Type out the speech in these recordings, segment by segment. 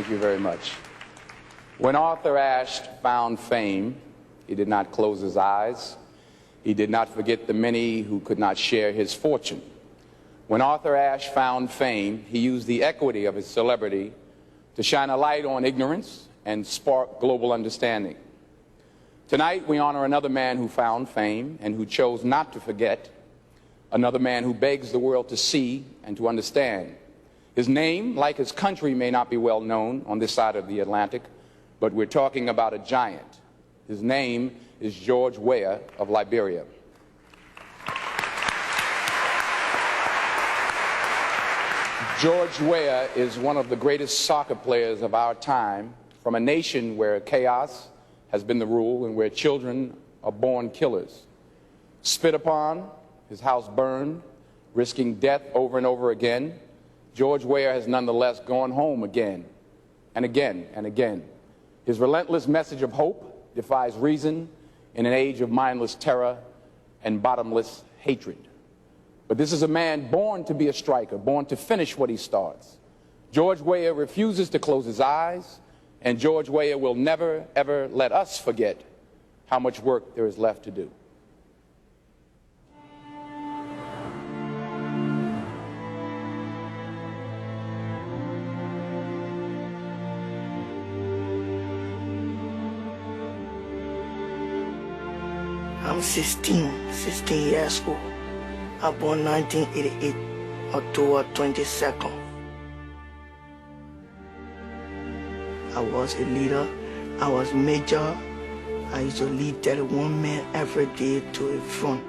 Thank you very much. When Authar Ash found fame, he did not close his eyes. He did not forget the many who could not share his fortune. When Authar Ash found fame, he used the equity of his celebrity to shine a light on ignorance and spark global understanding. Tonight, we honor another man who found fame and who chose not to forget, another man who begs the world to see and to understand. His name, like his country, may not be well known on this side of the Atlantic, but we're talking about a giant. His name is George Weah of Liberia. George Weah is one of the greatest soccer players of our time, from a nation where chaos has been the rule and where children are born killers. Spit upon, his house burned, risking death over and over again, George Weah has nonetheless gone home again and again and again. His relentless message of hope defies reason in an age of mindless terror and bottomless hatred. But this is a man born to be a striker, born to finish what he starts. George Weah refuses to close his eyes, and George Weah will never, ever let us forget how much work there is left to do. I'm 16 years old. I was born 1988, October 22nd. I was a leader. I was major. I used to lead 31 men every day to the front.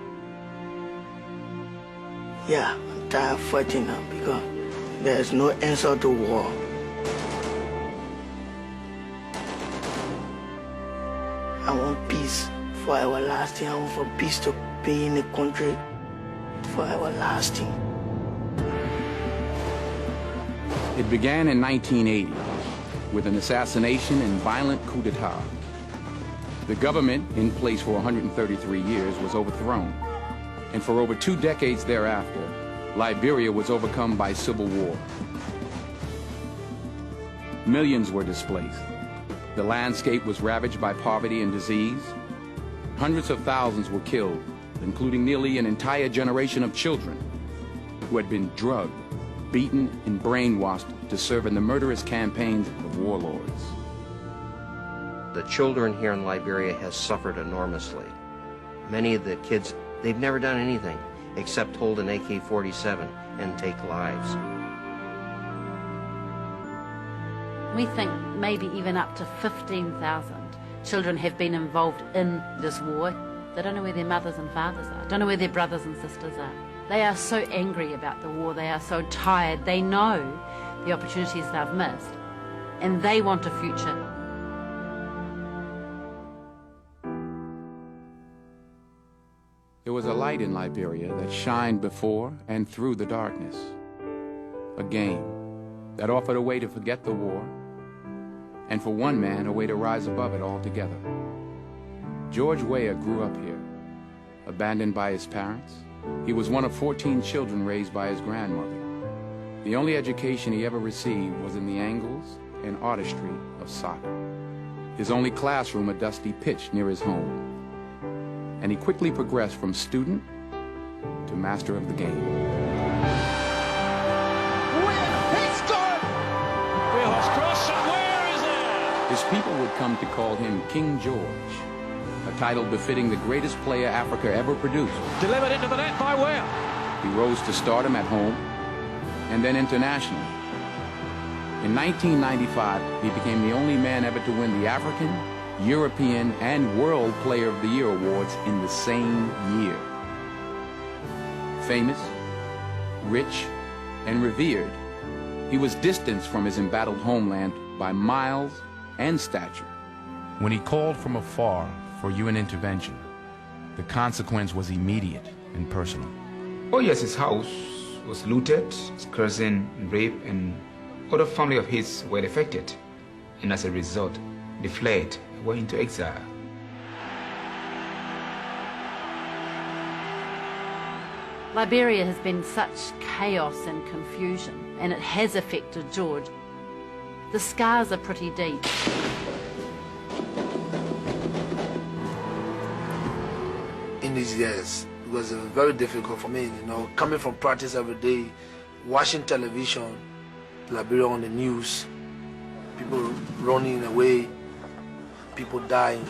Yeah, I'm tired of fighting now because there's no answer to war. I want peace for everlasting. I want for peace to be in the country for everlasting. It began in 1980 with an assassination and violent coup d'etat. The government, in place for 133 years, was overthrown. And for over 2 decades thereafter, Liberia was overcome by civil war. Millions were displaced. The landscape was ravaged by poverty and disease. Hundreds of thousands were killed, including nearly an entire generation of children who had been drugged, beaten, and brainwashed to serve in the murderous campaigns of warlords. The children here in Liberia have suffered enormously. Many of the kids, they've never done anything except hold an AK-47 and take lives. We think maybe even up to 15,000 children have been involved in this war. They don't know where their mothers and fathers are, don't know where their brothers and sisters are. They are so angry about the war, they are so tired, they know the opportunities they've missed, and they want a future. There was a light in Liberia that shined before and through the darkness. A game that offered a way to forget the war, and for one man, a way to rise above it altogether. George Weah grew up here, abandoned by his parents. He was one of 14 children raised by his grandmother. The only education he ever received was in the angles and artistry of soccer. His only classroom a dusty pitch near his home. And he quickly progressed from student to master of the game. He's got it! Bill's cross, and where is it? His people would come to call him King George, a title befitting the greatest player Africa ever produced. Delivered into the net by Weah. He rose to stardom at home and then internationally. In 1995, he became the only man ever to win the African, European, and World Player of the Year awards in the same year. Famous, rich, and revered, he was distanced from his embattled homeland by miles and stature. When he called from afar for UN intervention, the consequence was immediate and personal. Oh yes, his house was looted, his cousin raped, and other family of his were affected. And as a result, they fled, went into exile. Liberia has been such chaos and confusion, and it has affected George. The scars are pretty deep. In these years, it was very difficult for me, you know, coming from practice every day, watching television, Liberia on the news, people running away, people dying.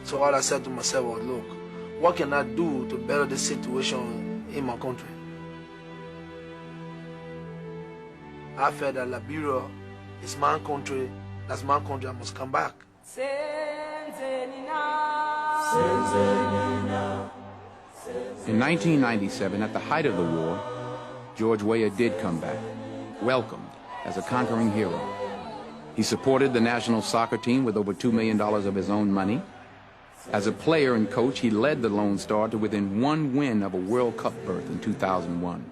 So all I said to myself was, look, what can I do to better the situation in my country? I felt that Liberia is my country, that's my country, I must come back. In 1997, at the height of the war, George Weah did come back, welcomed as a conquering hero. He supported the national soccer team with over $2 million of his own money. As a player and coach, he led the Lone Star to within one win of a World Cup berth in 2001,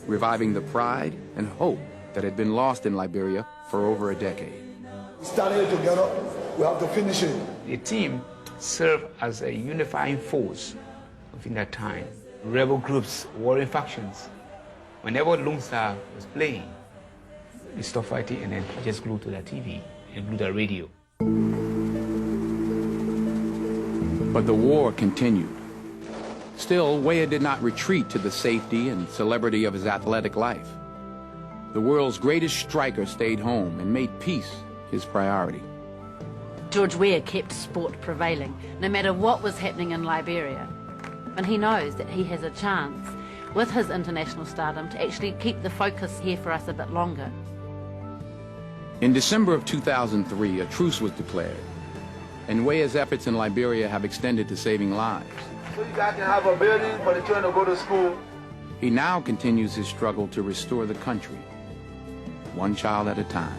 reviving the pride and hope that had been lost in Liberia for over a decade. We started together, we have to finish it. The team served as a unifying force within that time. Rebel groups, warring factions. Whenever Lone Star was playing, we stopped fighting and then just glued to the TV and glued the radio. But the war continued. Still, Weah did not retreat to the safety and celebrity of his athletic life. The world's greatest striker stayed home and made peace his priority. George Weah kept sport prevailing, no matter what was happening in Liberia. And he knows that he has a chance, with his international stardom, to actually keep the focus here for us a bit longer. In December of 2003, a truce was declared, and Weah's efforts in Liberia have extended to saving lives. So you guys can have a building for the children to go to school. He now continues his struggle to restore the country, one child at a time.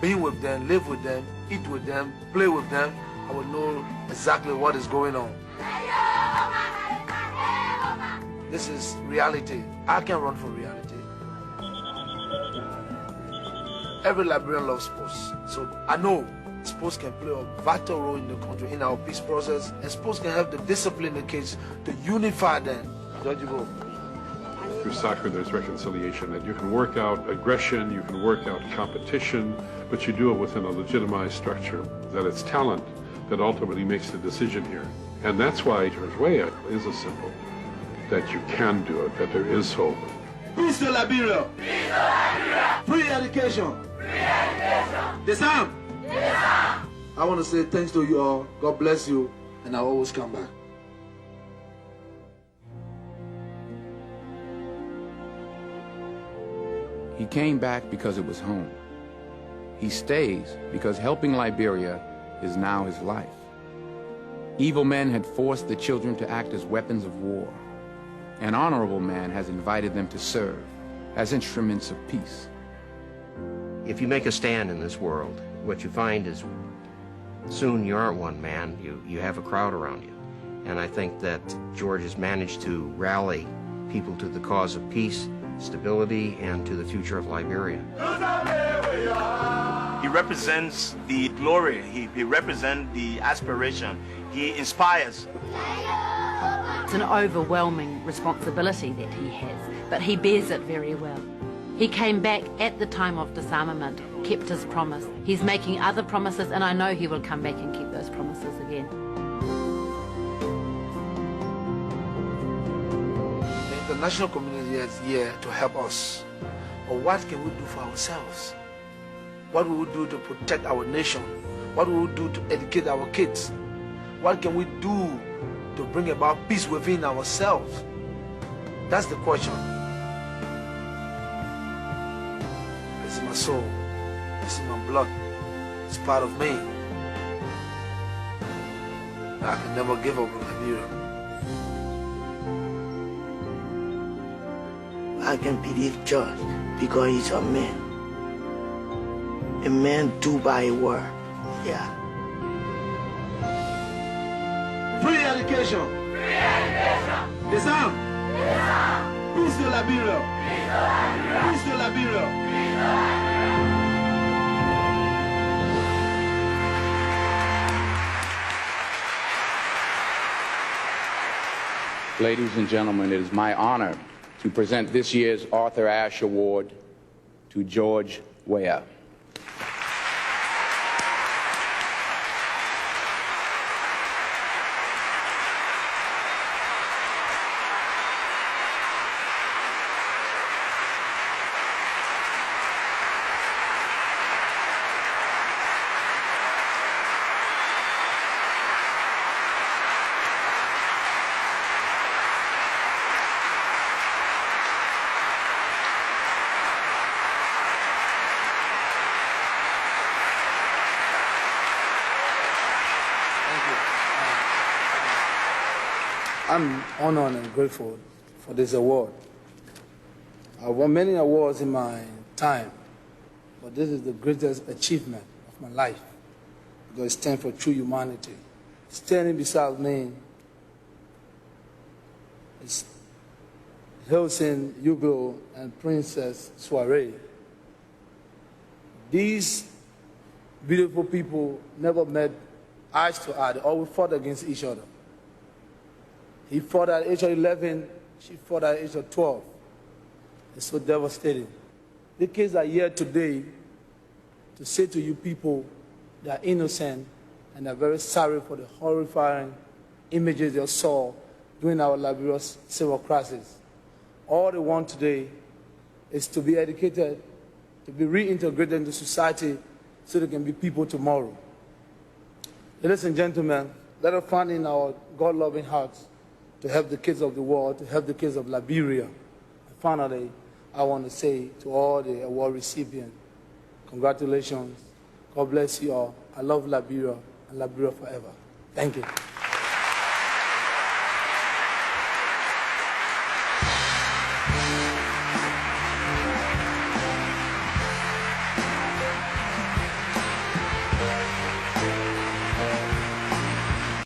Being with them, live with them, eat with them, play with them, I will know exactly what is going on. This is reality. I can run from reality. Every Liberian loves sports, so I know sports can play a vital role in the country, in our peace process, and sports can help the discipline the kids to unify them. Judge, you go. Through soccer, there's reconciliation, that you can work out aggression, you can work out competition, but you do it within a legitimized structure, that it's talent that ultimately makes the decision here. And that's why George Weah is a symbol, that you can do it, that there is hope. Peace to Liberia! Peace to Liberia! Free education! Free education! Disarm! Disarm! I want to say thanks to you all, God bless you, and I'll always come back. He came back because it was home. He stays because helping Liberia is now his life. Evil men had forced the children to act as weapons of war. An honorable man has invited them to serve as instruments of peace. If you make a stand in this world, what you find is soon you aren't one man, you have a crowd around you. And I think that George has managed to rally people to the cause of peace, stability, and to the future of Liberia. He represents the glory, he represents the aspiration, he inspires. It's an overwhelming responsibility that he has, but he bears it very well. He came back at the time of disarmament, kept his promise. He's making other promises, and I know he will come back and keep those promises again. The international community is here to help us. But what can we do for ourselves? What will we do to protect our nation? What will we do to educate our kids? What can we do to bring about peace within ourselves? That's the question. This is my soul. This is my blood. It's part of me. I can never give up on Liberia. I can believe George because he's a man. A man do by a word. Yeah. Free education. Free education. Disarm. Disarm. Peace to Liberia. Peace to Liberia. Peace to Liberia. Peace to Liberia. Ladies and gentlemen, it is my honor to present this year's Authar Ash Award to George Weah. I'm honored and grateful for this award. I've won many awards in my time, but this is the greatest achievement of my life because it stands for true humanity. Standing beside me is Hilson Hugo and Princess Soiree. These beautiful people never met eyes to eye. They always fought against each other. He fought at the age of 11, she fought at the age of 12. It's so devastating. The kids are here today to say to you people they are innocent and are very sorry for the horrifying images they saw during our Liberia civil crisis. All they want today is to be educated, to be reintegrated into society so they can be people tomorrow. Ladies and gentlemen, let us find in our God-loving hearts to help the kids of the world, to help the kids of Liberia. And finally, I want to say to all the award recipients, congratulations, God bless you all. I love Liberia and Liberia forever. Thank you.